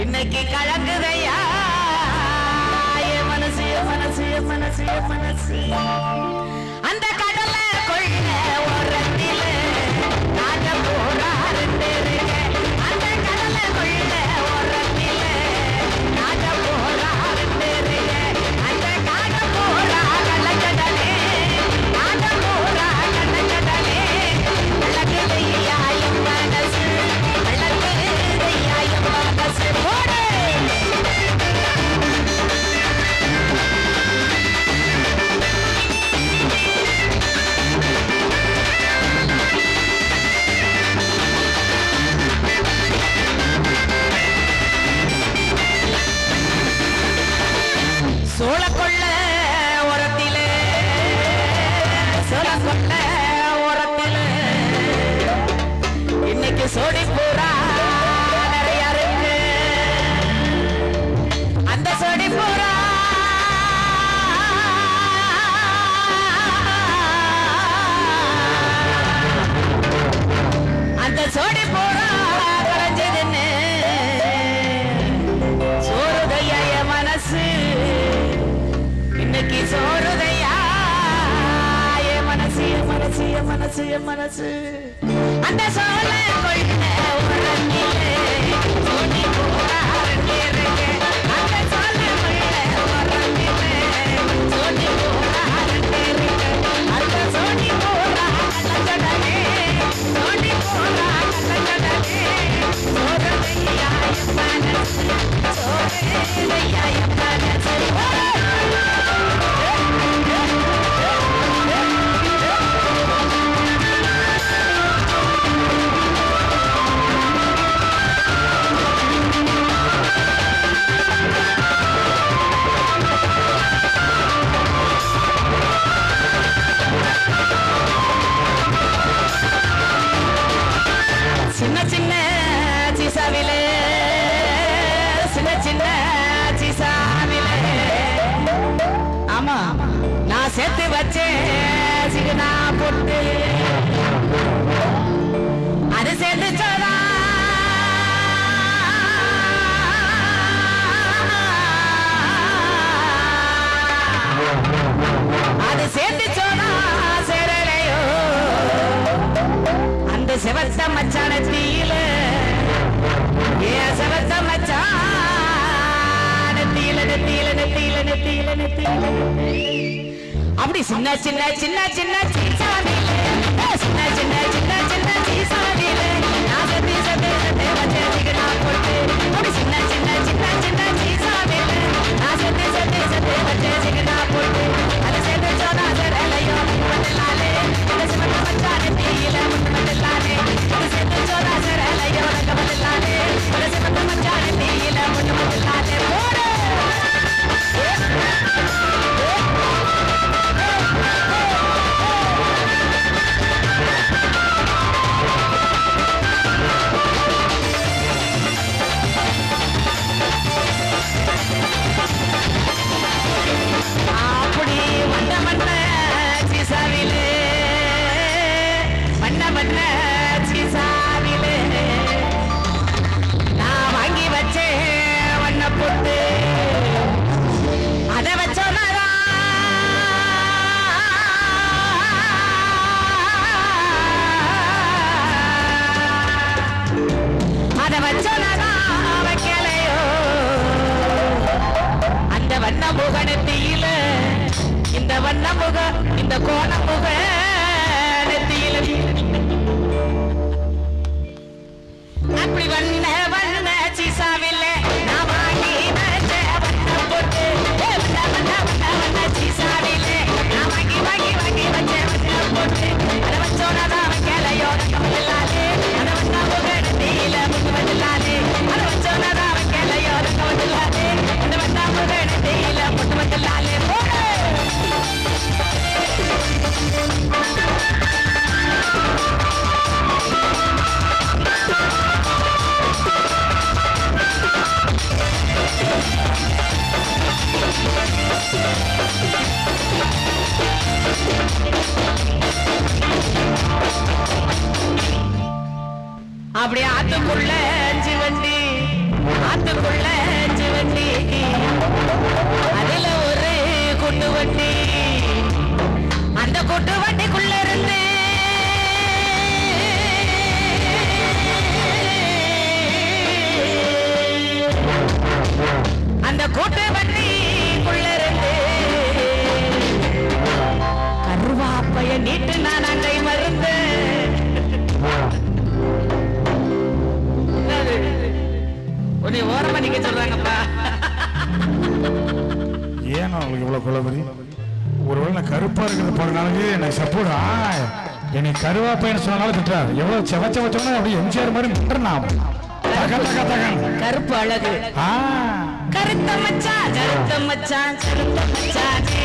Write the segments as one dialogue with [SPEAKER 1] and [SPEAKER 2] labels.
[SPEAKER 1] இன்னைக்கு கலங்குதையா மனசு மனசு மனசு மனசு அந்த கடலை கொள்ள ஓரத்தில நாங்க போறாரு அந்த கடலை கொள்ள ஓரத்தில நாங்க போறாரு அந்த காக போறா கள்ளக்கடலே நாங்க போறா கள்ளக்கடலே கள்ளக்கடையா என் மனசு கள்ளக்கடையா என் மனசு போடு சோளக்கொள்ள ஓரத்திலே சோளக்கொள்ள ஓரத்திலே இன்னைக்கு சோடி பூரா நிறைய இருக்கு அந்த சோடி பூரா அந்த சோடி பூரா கரைஞ்சதுன்னு சோறுதையா என் மனசு இன்னைக்கு சோறுதையா என் மனசு என் மனசு என் மனசு என் மனசு அந்த சோழ கொள்ள உறங்கிலே சோடி பூரா இருக்கு அந்த சோழ கொள்ள உறங்கிலே சோடி பூரா இருக்கு அந்த சோடி பூரா கள்ளக்கடலே சோடி பூரா கள்ளக்கடலே சோறுதையா என் மனசு சோறுதையா என் மனசு சின்ன சின்ன சீசாவிலே சின்ன சின்ன சீசாவிலே ஆமா நான் சேர்த்து வச்சேன் சிகனா போட்டு அது சேர்த்து சோதா அது சேர்த்து சோதா சேரலையோ அந்த செவத்த மச்சான தீயில ஏன் செவத்த மச்சான தீயில நெத்தியில நெத்தியில நெத்தியில நெத்தியில அப்படி சின்ன சின்ன சின்ன சின்ன சீசாவிலே சின்ன சின்ன சின்ன சின்ன சீசாவிலே நான் சத்தி சத்தி சத்தி வச்சேன் நான் போட்டு அப்படி சின்ன சின்ன சின்ன சின்ன சீசாவிலே நான் சத்தி சத்தி சத்தி வச்சேன் நான் போட்டு அது சேர்த்து சோதா சேரலையோ மண்டலாலே அந்த சிவத்த மச்சான தீயில மண்டலாலே அது சேர்த்து சோதா சேரலையோ மண்டலாலே அது சிவத்த மச்சான தீயில மண்டலாலே போடு காட்டுக்குள்ள சிவண்டி அதுல ஒரு கூட்டு வண்டி அந்த கூட்டு வண்டிக்குள்ள இருந்து அந்த கூட்டு வண்டிக்குள்ள இருந்து கருவாப்பைய நீட்டு நான் அங்கை மருந்து உன்னை ஓரமா நிக்க சொல்றாங்கப்பா.
[SPEAKER 2] ஏன் அவங்களுக்கு இவ்வளவு குழப்பறி? ஒருவேளை நான் கருப்பா இருக்கிறது போறதுனால எனக்கு சப்போர்ட் என்னை கருவாப்பைன்னு சொன்னாலும் திட்டார். எவ்வளவு செவச்ச வச்சோம்னா அப்படி எம்ஜிஆர் மாதிரி முட்டுறான்.
[SPEAKER 1] கருப்பு அழகு கருத்த மச்சான் கருத்த மச்சான் கருத்த மச்சானே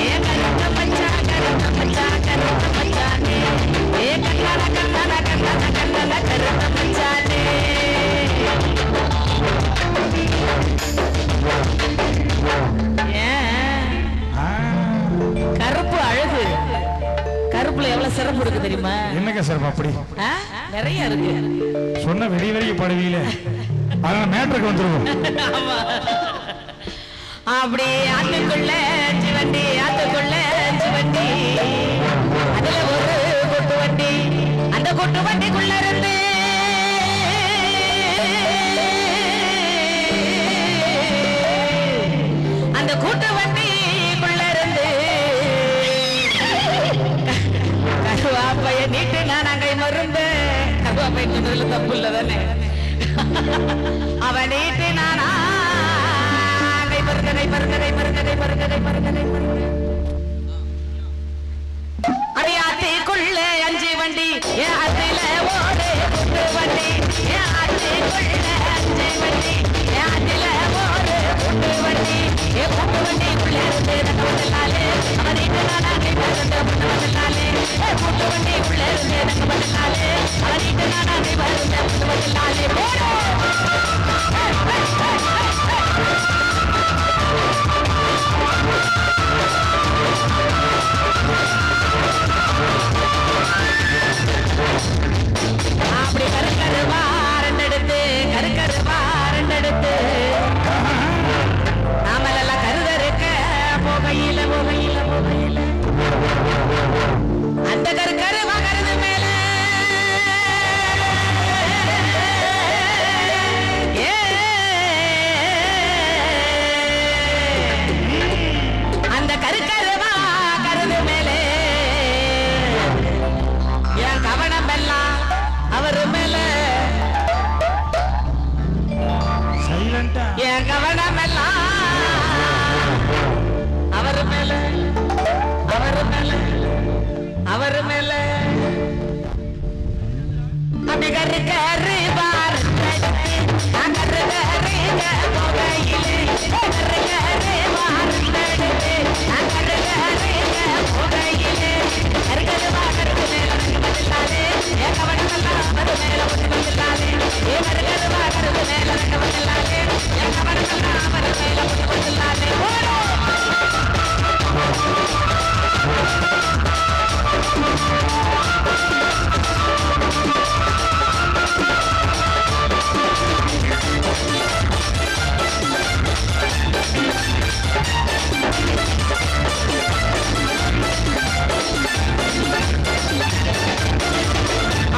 [SPEAKER 1] ஏ கருத்த மச்சான் கருத்த மச்சான் கருத்த மச்சானே ஏ கண்ணான கண்ணான கண்ணான கண்ணான கருத்த மச்சானே கருப்பு அழகு. கருப்புல எவ்வளவு சிறப்பு இருக்கு தெரியுமா?
[SPEAKER 2] என்னங்க சிறப்பு? அப்படி
[SPEAKER 1] நிறைய இருக்கு.
[SPEAKER 2] சொன்ன வெளி வெளியே படுவீல அதனால மேட்ருக்கு வந்துருவோம்.
[SPEAKER 1] அப்படி ஆத்துக்குள்ள சிவண்டி ஆத்துக்குள்ள சிவண்டி அதுல ஒரு கொட்டு வண்டி அந்த கொட்டு வண்டிக்குள்ள இருந்து அந்த கூட்டு வண்டிக்குள்ள இருந்து கருவாப்பைய நீட்டு நான் அங்கை மருந்து. கருவாப்பை சொன்னதுல தப்பு இல்ல தானே? அவன் நீட்டு நானா கை மருங்க கை மருங்க கை மருங்க கை மருங்க கை மருங்க கை மருங்க அடியாத்திக்குள்ள அஞ்சு வண்டி ஏன் அதுல ஓடு கூட்டு வண்டி ஏன் ஆத்திக்குள்ள அஞ்சு வண்டி ஏன் அதுல ஓடு கூட்டு வண்டி ஏ கூட்டு வண்டிக்குள்ள இருந்து நகமல்லாலே அவன் நீட்டு நானா கை மருங்க நகமல்லாலே ஏ கூட்டு வண்டிக்குள்ள இருந்து நகமல்லாலே அவன் நீட்டு நானா கை மருங்க நகமல்லாலே போடு. அப்படி கருக்கருவா ரெண்டெடுத்து கருக்கருவா ரெண்டெடுத்து நாமலெல்லாம் கருதருக்க போகையில போகையில போகையில அந்த கருக்கருவா கருது மேல அந்த கருக்கருவா கருது மேலே என் கவனம் எல்லாம் அவரு மேல என் கவனம் எல்லாம் அவரு மேல அவரு மேல அவரு மேல அப்படி கரு கரு பாரு நான் கரு கருங்க போகையிலே கரு கரு பாரு நான் கரு கருங்க போகையிலே கரு கரு பாரு மேல பதிலாலே என் கவனம் எல்லாம் அவரு மேல பதிலாலே ஏ கரு கரு பாரு மேல பதிலாலே என் கவனம் எல்லாம் அவரு மேல பதிலாலே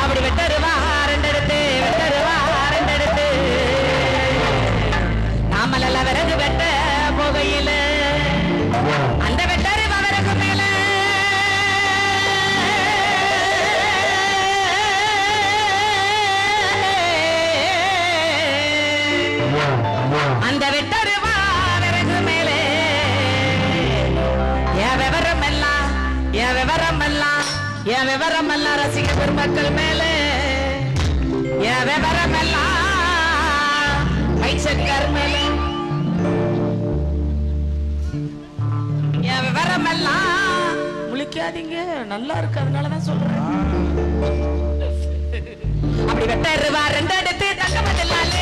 [SPEAKER 1] அப்படி வெட்டருவா ரெண்டெடுத்து வெட்டருவா ரெண்டெடுத்து நாமலெல்லாம் விறகு வெட்ட போகையில அந்த வெட்டருவா விறகு மேல அந்த வெட்டருவா விறகு மேலே என் விவரம் எல்லாம் என் விவரம் எல்லாம் என் விவரம் எல்லாம் ரசிக பெருமக்கள் மேலே என் விவரம் எல்லாம் மைசக்கர் மேலே என் விவரம் எல்லாம் முழிக்காதீங்க நல்லா இருக்கு அதனாலதான் சொல்றேன். அப்படி வெட்டருவா ரெண்டு எடுத்து தங்க பதிலாலே